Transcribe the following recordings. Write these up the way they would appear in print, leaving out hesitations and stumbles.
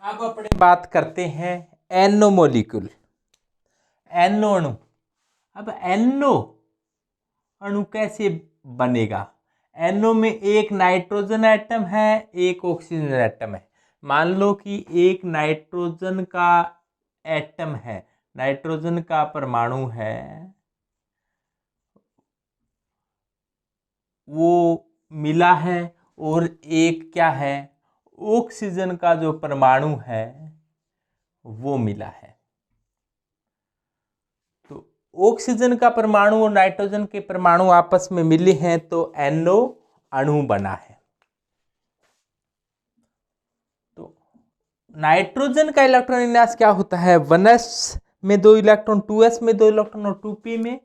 अब अपने बात करते हैं एनो मोलिक्यूल, एनो अणु। अब एनो अणु कैसे बनेगा? एनो में एक नाइट्रोजन एटम है, एक ऑक्सीजन एटम है। मान लो कि एक नाइट्रोजन का एटम है, नाइट्रोजन का परमाणु है, वो मिला है, और एक क्या है, ऑक्सीजन का जो परमाणु है वो मिला है। तो ऑक्सीजन का परमाणु और नाइट्रोजन के परमाणु आपस में मिले हैं तो NO अणु बना है। तो नाइट्रोजन का इलेक्ट्रॉन विन्यास क्या होता है? 1s में 2 इलेक्ट्रॉन, 2s में 2 इलेक्ट्रॉन और 2p में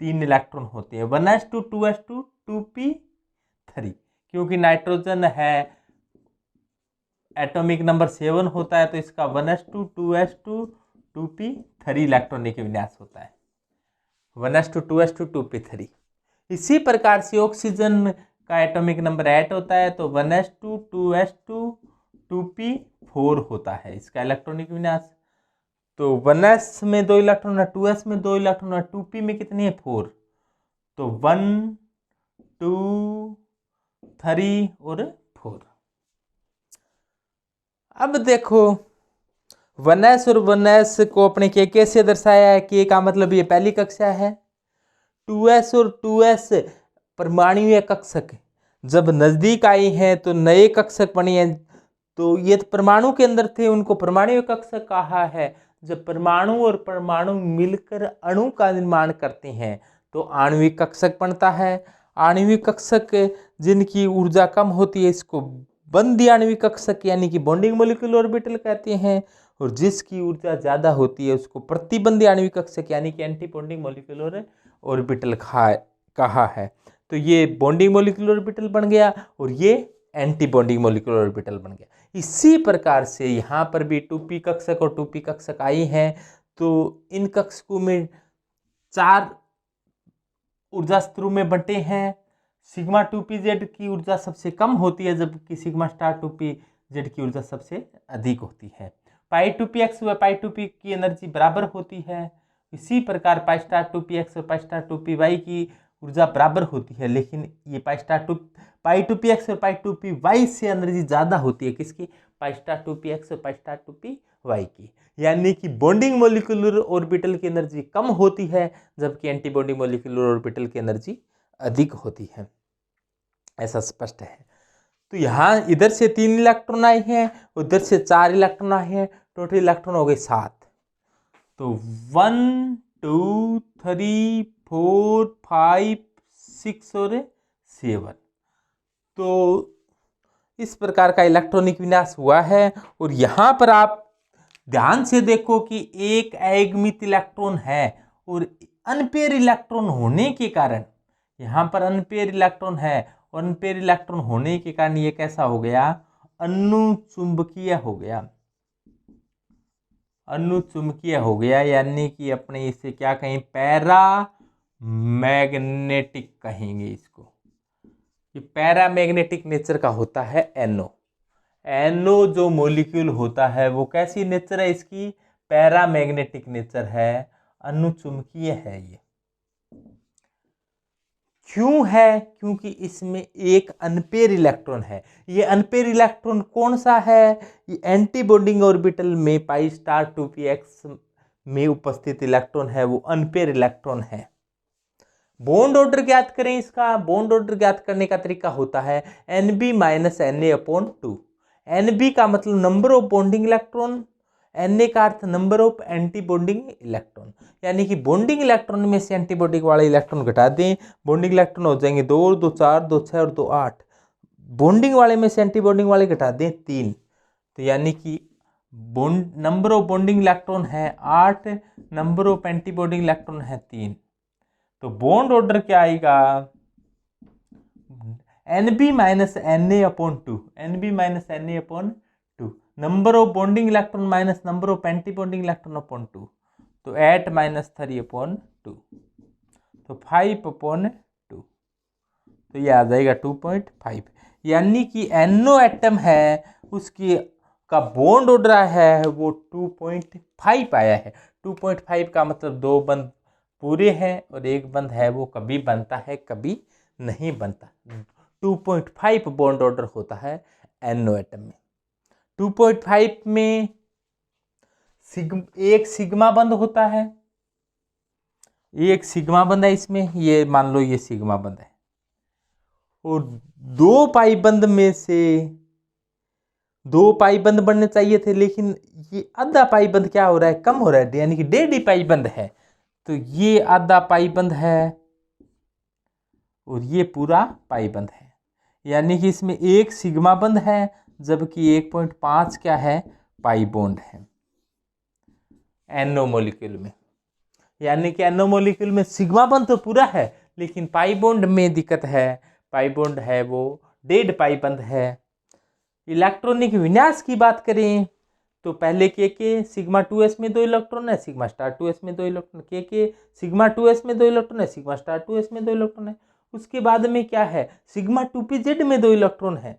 3 इलेक्ट्रॉन होते हैं। 1s2 2s2 2p3, क्योंकि नाइट्रोजन है एटॉमिक नंबर 7 होता है, तो इसका 1s2 2s2 2p3 इलेक्ट्रॉनिक विन्यास होता है। 1s2 2s2 2p3। इसी प्रकार से ऑक्सीजन का एटॉमिक नंबर 8 होता है, तो 1s2 2s2 2p4 होता है इसका इलेक्ट्रॉनिक विन्यास। तो 1s में 2 इलेक्ट्रॉन है, 2s में 2 इलेक्ट्रॉन है, 2p में कितनी है? 4। तो 1 2 3 और 4। अब देखो 1s और 1s को अपने के से दर्शाया है। के का मतलब ये पहली कक्षा है। 2s और 2s परमाणुीय कक्षक जब नजदीक आए हैं तो नए कक्षक बने हैं। तो ये परमाणु के अंदर थे, उनको परमाणुीय कक्षक कहा है। जब परमाणु और परमाणु मिलकर अणु का निर्माण करते हैं तो आणविक कक्षक बनता है। आणविक कक्षक जिनकी ऊर्जा कम होती है इसको बंदी आणविक कक्षक यानी कि बॉन्डिंग मॉलिक्यूलर ऑर्बिटल कहते हैं, और जिसकी ऊर्जा ज्यादा होती है उसको प्रतिबंधी आणविक कक्षक यानी कि एंटी बॉन्डिंग मॉलिक्यूलर ऑर्बिटल कहा है। तो ये बॉन्डिंग मॉलिक्यूलर ऑर्बिटल बन गया और ये एंटी बॉन्डिंग मॉलिक्यूलर ऑर्बिटल बन गया। इसी प्रकार से यहाँ पर भी 2p कक्षक और 2p कक्षक आई हैं। तो इन कक्षकों में 4 ऊर्जा स्तरों में बंटे हैं। सिग्मा 2pz की ऊर्जा सबसे कम होती है, जबकि सिग्मा स्टार 2pz की ऊर्जा सबसे अधिक होती है। पाई 2px व पाई 2p की एनर्जी बराबर होती है। इसी प्रकार पाई स्टार 2px और पाई स्टार 2py की ऊर्जा बराबर होती है, लेकिन ये पाई 2px और पाई 2py से एनर्जी ज़्यादा होती है। किसकी? पाई स्टार 2px और पाई स्टार 2py की। यानी कि बॉन्डिंग मॉलिक्यूलर ऑर्बिटल की एनर्जी कम होती है, जबकि एंटी बॉन्डिंग मॉलिक्यूलर ऑर्बिटल की एनर्जी अधिक होती है। ऐसा स्पष्ट है। तो यहाँ इधर से 3 इलेक्ट्रॉन आए हैं, उधर से 4 इलेक्ट्रॉन आए हैं, टोटल इलेक्ट्रॉन हो गए 7। तो 1 2 3 4 5 6 और 7। तो इस प्रकार का इलेक्ट्रॉनिक विन्यास हुआ है। और यहाँ पर आप ध्यान से देखो कि एक अयुग्मित इलेक्ट्रॉन है, और अनपेयर इलेक्ट्रॉन होने के कारण, यहाँ पर अनपेयर इलेक्ट्रॉन है और अनपेयर इलेक्ट्रॉन होने के कारण ये कैसा हो गया? अनुचुंबकीय हो गया। अनुचुंबकीय हो गया, यानी कि अपने इसे क्या कहें? पैरा मैग्नेटिक कहेंगे इसको। ये पैरा मैग्नेटिक नेचर का होता है NO। NO जो मॉलिक्यूल होता है वो कैसी नेचर है इसकी? पैरा मैग्नेटिक नेचर है, अनुचुंबकीय है। ये क्यों है? क्योंकि इसमें एक अनपेयर इलेक्ट्रॉन है। ये अनपेयर इलेक्ट्रॉन कौन सा है? ये एंटी बॉन्डिंग ऑर्बिटल में पाई स्टार 2px में उपस्थित इलेक्ट्रॉन है, वो अनपेयर इलेक्ट्रॉन है। बॉन्ड ऑर्डर ज्ञात करें इसका। बॉन्ड ऑर्डर ज्ञात करने का तरीका होता है Nb - Na/2। Nb का मतलब number of bonding electron, Na का अर्थ number of anti bonding electron. यानी कि बॉन्डिंग इलेक्ट्रॉन में से एंटी बॉन्डिंग वाले इलेक्ट्रॉन घटा दें, बॉन्डिंग इलेक्ट्रॉन हो जाएंगे 2 2 4 2 6 और 2 8। बॉन्डिंग वाले में से एंटी बॉन्डिंग वाले घटा दें 3। तो यानी कि नंबर ऑफ बॉन्डिंग इलेक्ट्रॉन है 8, number of anti bonding electron है 3। तो बॉन्ड ऑर्डर क्या आएगा? Nb - Na/2, Nb - Na/2, number of bonding electron minus number of anti bonding electron upon 2, तो 8 - 3/2, तो 5/2, तो ये आ जाएगा 2.5। यानी कि NO एटम है उसकी का बॉन्ड ऑर्डर है वो 2.5 आया है। 2.5 का मतलब 2 बंध पूरे हैं और एक बंध है वो कभी बनता है कभी नहीं बनता। 2.5 बॉन्ड ऑर्डर होता है NO एटम में। 2.5 में एक सिग्मा बंध होता है, एक सिग्मा बंध है इसमें, ये मान लो ये सिग्मा बंध है, और 2 पाई बंध में से 2 पाई बंध बनने चाहिए थे, लेकिन ये आधा पाई बंध क्या हो रहा है, कम हो रहा है, यानी कि 1.5 पाई बंध है। तो ये आधा पाई बंध है और ये पूरा पाई बंध है, यानी कि इसमें एक सिग्मा बंध है जबकि 1.5 क्या है, पाई बॉन्ड है NO मॉलिक्यूल में। यानी कि NO मॉलिक्यूल में सिग्मा बंध तो पूरा है लेकिन पाई बॉन्ड में दिक्कत है, पाई बॉन्ड है वो 1.5 पाई बंध है। इलेक्ट्रॉनिक विन्यास की बात करें तो पहले के सिग्मा 2s में 2 इलेक्ट्रॉन है, सिग्मा स्टार 2s में 2 इलेक्ट्रॉन, के सिग्मा 2s में 2 इलेक्ट्रॉन है, सिग्मा स्टार 2s में 2 इलेक्ट्रॉन है। उसके बाद में क्या है, सिग्मा 2pz में 2 इलेक्ट्रॉन है।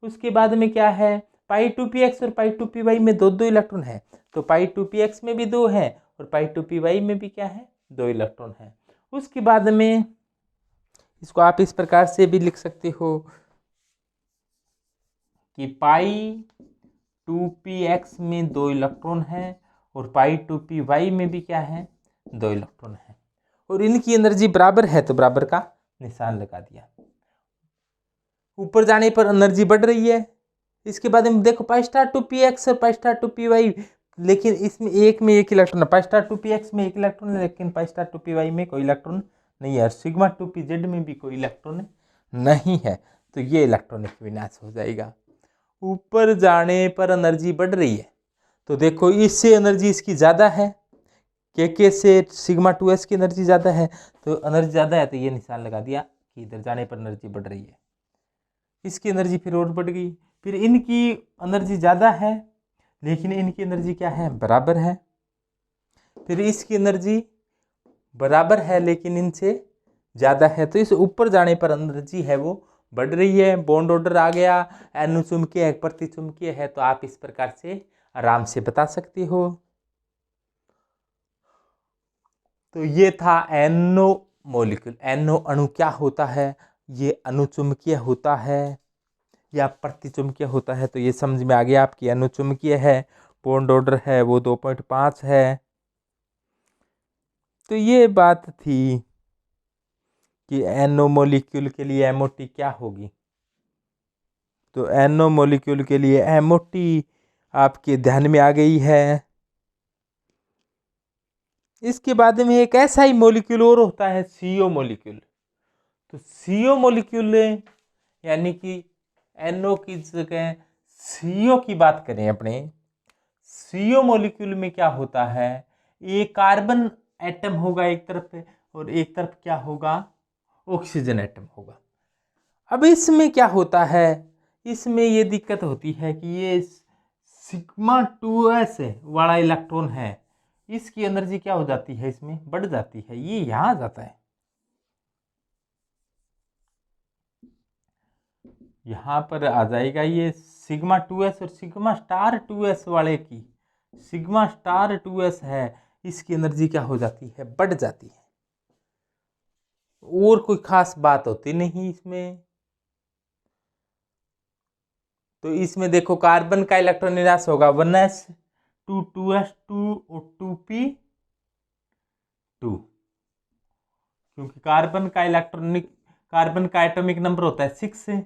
उसके बाद में क्या है, पाई 2px और पाई 2py में 2 इलेक्ट्रॉन है। तो पाई 2px में भी 2 है और पाई 2py में भी क्या है, 2 इलेक्ट्रॉन है। उसके बाद में इसको आप इस प्रकार से भी लिख सकते हो कि पाई 2px में 2 इलेक्ट्रॉन है और पाई 2py में भी क्या है, 2 इलेक्ट्रॉन है, और इनकी एनर्जी बराबर है तो बराबर का निशान लगा दिया। ऊपर जाने पर एनर्जी बढ़ रही है। इसके बाद में देखो पाई स्टार 2px और पाई स्टार 2py, लेकिन इसमें एक में एक इलेक्ट्रॉन है, पाई स्टार 2px में एक इलेक्ट्रॉन है लेकिन पाई स्टार 2py में कोई इलेक्ट्रॉन नहीं है, और सिग्मा 2pz में भी कोई इलेक्ट्रॉन नहीं है। तो ये इलेक्ट्रॉनिक विन्यास हो जाएगा। ऊपर जाने पर एनर्जी बढ़ रही है तो देखो इससे एनर्जी इसकी ज़्यादा है, के से सिग्मा 2s की एनर्जी ज़्यादा है, तो एनर्जी ज़्यादा है तो ये निशान लगा दिया कि इधर जाने पर एनर्जी बढ़ रही है। इसकी एनर्जी फिर और बढ़ गई, फिर इनकी एनर्जी ज़्यादा है लेकिन इनकी एनर्जी क्या है, बराबर है। फिर इसकी एनर्जी बराबर है लेकिन इनसे ज़्यादा है, तो इस ऊपर जाने पर एनर्जी है वो बढ़ रही है। बॉन्ड ऑर्डर आ गया, NO चुंबकीय है प्रति चुंबकीय है, तो आप इस प्रकार से आराम से बता सकते हो। तो ये था NO मॉलिक्यूल। NO अणु क्या होता है, ये अनुचुंबकीय होता है या प्रतिचुंबकीय होता है, तो ये समझ में आ गया आपकी अनुचुंबकीय है, बॉन्ड ऑर्डर है वो 2.5 है। तो ये बात थी कि NO मॉलिक्यूल के लिए MOT क्या होगी। तो NO मॉलिक्यूल के लिए MOT आपके ध्यान में आ गई है। इसके बाद में एक ऐसा ही मॉलिक्यूल और होता है CO मॉलिक्यूल। तो CO मॉलिक्यूल यानी कि NO की जगह CO की बात करें अपने, CO मॉलिक्यूल में क्या होता है, एक कार्बन एटम होगा एक तरफ पे और एक तरफ क्या होगा, ऑक्सीजन एटम होगा। अब इसमें क्या होता है, इसमें ये दिक्कत होती है कि ये सिग्मा 2s वाला इलेक्ट्रॉन है, इसकी एनर्जी क्या हो जाती है, इसमें बढ़ जाती है, ये यहां आ जाता है, यहां पर आ जाएगा ये सिग्मा 2s और सिग्मा स्टार 2s वाले की, सिग्मा स्टार 2s है, इसकी एनर्जी क्या हो जाती है, बढ़ जाती है। और कोई खास बात होती नहीं इसमें। तो इसमें देखो कार्बन का इलेक्ट्रॉन निराश होगा 1s 2 2s2 और 2p2, क्योंकि कार्बन का इलेक्ट्रॉनिक, कार्बन का एटॉमिक नंबर होता है 6,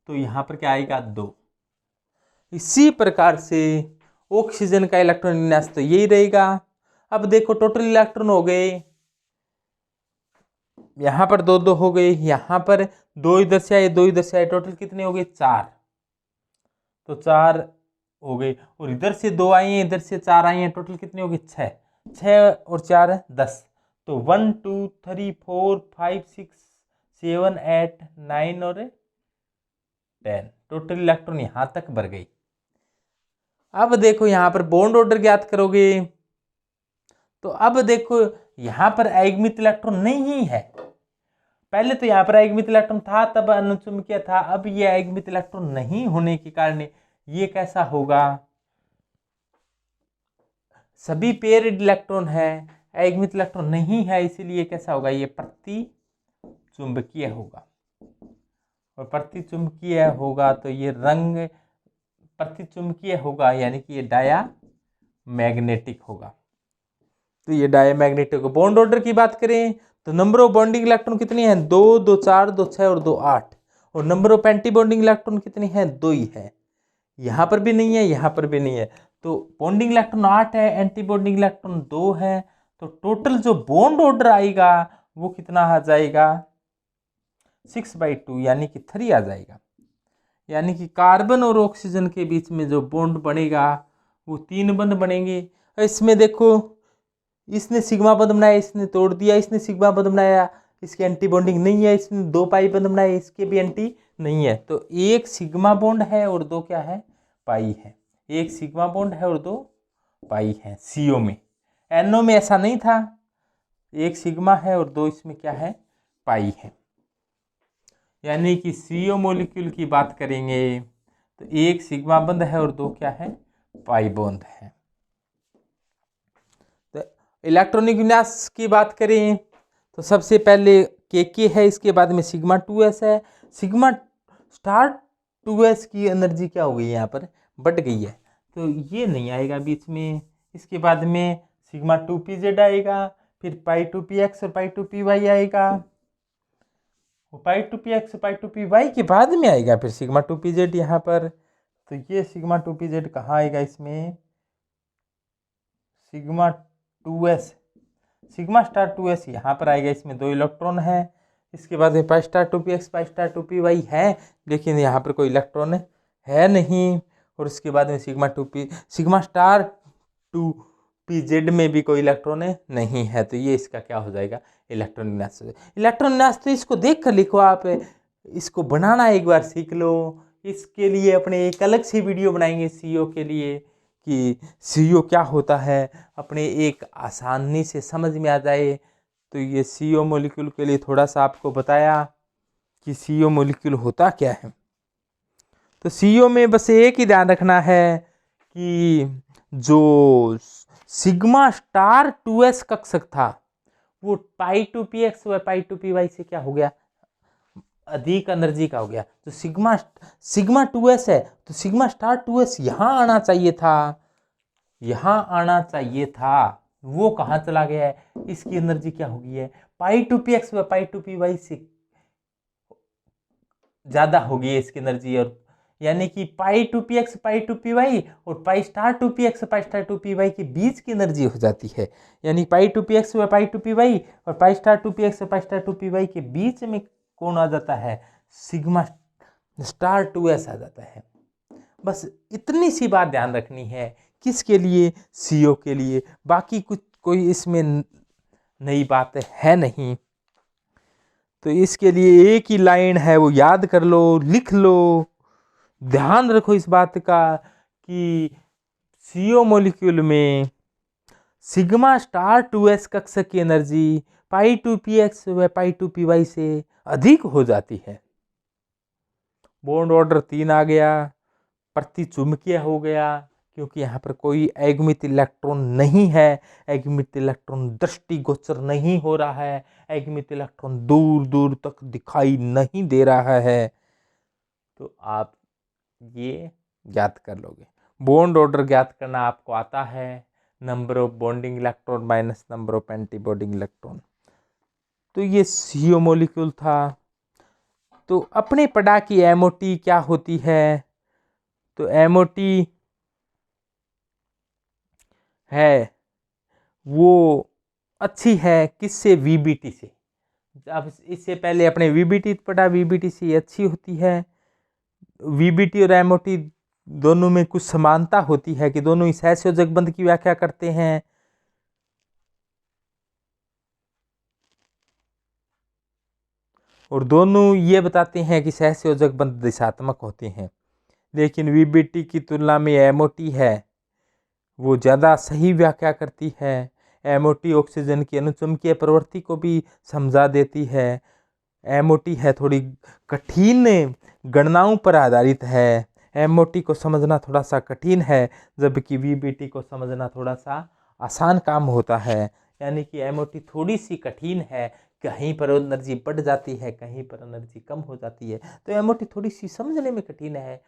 तो यहां पर क्या आएगा 2। इसी प्रकार से ऑक्सीजन का इलेक्ट्रॉन विन्यास तो यही रहेगा। अब देखो टोटल इलेक्ट्रॉन हो गए, यहां पर 2 2 हो गए, यहां पर 2 इधर से आए 2 इधर से आए, टोटल कितने हो गए 4, तो 4 हो गए, और इधर से 2 आए हैं इधर से 4 आए हैं, टोटल कितने हो गए 6, 6 और 4 10, तो 1 2 3 4 5 6 7 8 9 और 10, टोटल इलेक्ट्रॉन यहां तक भर गई। अब देखो यहां पर बॉन्ड ऑर्डर ज्ञात करोगे, तो अब देखो यहां पर अयुग्मित इलेक्ट्रॉन नहीं है, पहले तो यहां पर अयुग्मित इलेक्ट्रॉन था तब अनुचुंबकीय था, अब ये अयुग्मित इलेक्ट्रॉन नहीं होने के कारण ये कैसा होगा, सभी पेयर्ड इलेक्ट्रॉन है, एकमित इलेक्ट्रॉन नहीं है, इसीलिए कैसा होगा, ये प्रतिचुंबकीय होगा। और प्रतिचुंबकीय होगा तो ये रंग प्रतिचुंबकीय होगा, यानी कि ये डायामैग्नेटिक होगा। तो ये डायामैग्नेटिक होगा। बॉन्ड ऑर्डर की बात करें तो नंबर ऑफ बॉन्डिंग इलेक्ट्रॉन कितनी है, 2, 2, 4, 2, 6 और 2, 8। और number of anti bonding electron कितनी है, 2 ही है। यहाँ पर भी नहीं है, यहाँ पर भी नहीं है। तो बॉन्डिंग इलेक्ट्रॉन 8 है, एंटी बॉन्डिंग इलेक्ट्रॉन 2 है। तो टोटल जो बॉन्ड ऑर्डर आएगा वो कितना आ जाएगा, 6/2, यानी कि 3 आ जाएगा। यानी कि कार्बन और ऑक्सीजन के बीच में जो बॉन्ड बनेगा वो 3 बंध बनेंगे। इसमें देखो, इसने सिग्मा बंध बनाया, इसने तोड़ दिया, इसने सिग्मा बंध बनाया, इसकी एंटी बॉन्डिंग नहीं है, इसने 2 पाई बंध बनाया, इसके भी एंटी नहीं है। तो एक सिग्मा बॉन्ड है और 2 क्या है, पाई है। एक सिग्मा बॉन्ड है और 2 पाई है सीओ में। एनओ में ऐसा नहीं था, एक सिग्मा है और 2 इसमें क्या है, पाई है। यानी कि सीओ मॉलिक्यूल की बात करेंगे तो एक सिग्मा बंध है और 2 क्या है, पाई बॉन्ड है। तो इलेक्ट्रॉनिक विन्यास की बात करें तो सबसे पहले के है, इसके बाद में सिग्मा 2s है। सिग्मा स्टार 2s की एनर्जी क्या हो गई है, यहाँ पर बढ़ गई है, तो ये नहीं आएगा बीच में। इसके बाद में सिग्मा 2pz आएगा, फिर पाई 2px और पाई 2py आएगा। पाई 2px पाई 2py के बाद में आएगा फिर सिग्मा 2pz यहाँ पर। तो ये सिग्मा 2pz कहाँ आएगा, इसमें sigma 2s, sigma star 2s यहाँ पर आएगा, इसमें 2 इलेक्ट्रॉन है। इसके बाद में pi star 2px pi star 2py है, लेकिन यहाँ पर कोई इलेक्ट्रॉन है नहीं। और उसके बाद में सिग्मा स्टार 2pz में भी कोई इलेक्ट्रॉन नहीं है। तो ये इसका क्या हो जाएगा, इलेक्ट्रॉन विन्यास। इलेक्ट्रॉन विन्यास तो इसको देख कर लिखो आप, इसको बनाना एक बार सीख लो। इसके लिए अपने एक अलग से वीडियो बनाएंगे सीओ के लिए, कि सीओ क्या होता है, अपने एक आसानी से समझ में आ जाए। तो ये सीओ मॉलिक्यूल के लिए थोड़ा सा आपको बताया कि सीओ मॉलिक्यूल होता क्या है। तो सीओ में बस एक ही ध्यान रखना है कि जो सिग्मा स्टार 2s कक्षक था वो पाई 2px व पाई 2py से क्या हो गया, अधिक एनर्जी का हो गया। तो सिग्मा 2s है, तो सिग्मा स्टार 2s यहाँ आना चाहिए था, यहाँ आना चाहिए था, वो कहाँ चला गया है। इसकी एनर्जी क्या हो गई है, पाई 2px व पाई 2py से ज़्यादा हो गई है इसकी एनर्जी। और यानी कि पाई 2px पाई 2py और pi star 2px pi star 2py के बीच की एनर्जी हो जाती है। यानी पाई 2px व पाई 2py और pi star 2px pi star 2py के बीच में कौन आ जाता है, सिग्मा स्टार 2s आ जाता है। बस इतनी सी बात ध्यान रखनी है, किसके लिए, सीओ के लिए। बाकी कुछ कोई इसमें नई बात है नहीं। तो इसके लिए एक ही लाइन है, वो याद कर लो, लिख लो, ध्यान रखो इस बात का कि सीओ मॉलिक्यूल में सिग्मा स्टार 2s कक्षक की एनर्जी पाई 2px व पाई 2py से अधिक हो जाती है। बॉन्ड ऑर्डर 3 आ गया, प्रतिचुंबकीय हो गया, क्योंकि यहाँ पर कोई एकमित इलेक्ट्रॉन नहीं है, एकमित इलेक्ट्रॉन दृष्टिगोचर नहीं हो रहा है, एकमित इलेक्ट्रॉन दूर दूर तक दिखाई नहीं दे रहा है। तो आप ये ज्ञात कर लोगे। बॉन्ड ऑर्डर ज्ञात करना आपको आता है, number of bonding electron minus number of anti bonding electron. तो ये सीओ मॉलिक्यूल था। तो अपने पढ़ा कि एमओटी क्या होती है। तो एमओटी है वो अच्छी है किससे, वीबीटी से। अब इससे पहले अपने वीबीटी पढ़ा, वीबीटी से अच्छी होती है। वीबीटी और एमओटी दोनों में कुछ समानता होती है कि दोनों ही सहसंयोजक बंध की व्याख्या करते हैं। और दोनों ये बताते हैं कि सहसंयोजक बंध दिशात्मक होते हैं। लेकिन वीबीटी की तुलना में एमओटी है वो ज़्यादा सही व्याख्या करती है। एमओटी ऑक्सीजन की अनुचुंबकीय प्रवृत्ति को भी समझा देती है। एमओटी है थोड़ी कठिन गणनाओं पर आधारित है, एमओटी को समझना थोड़ा सा कठिन है, जबकि वीबीटी को समझना थोड़ा सा आसान काम होता है, यानी कि MOT थोड़ी सी कठिन है, कहीं पर एनर्जी बढ़ जाती है, कहीं पर एनर्जी कम हो जाती है, तो MOT थोड़ी सी समझने में कठिन है,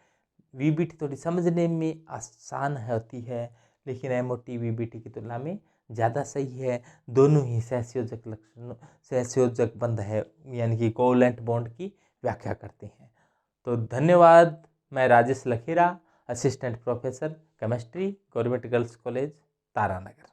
VBT थोड़ी समझने में आसान होती है, लेकिन MOT VBT की तुलना में ज़्यादा सही है। दोनों ही सहसंयोजक लक्षणों, सहसंयोजक बंध है, यानी कि कोवलेंट बॉन्ड की व्याख्या करते हैं। तो धन्यवाद। मैं Rajesh Lakhera, assistant professor chemistry, government girls college, Taranagar.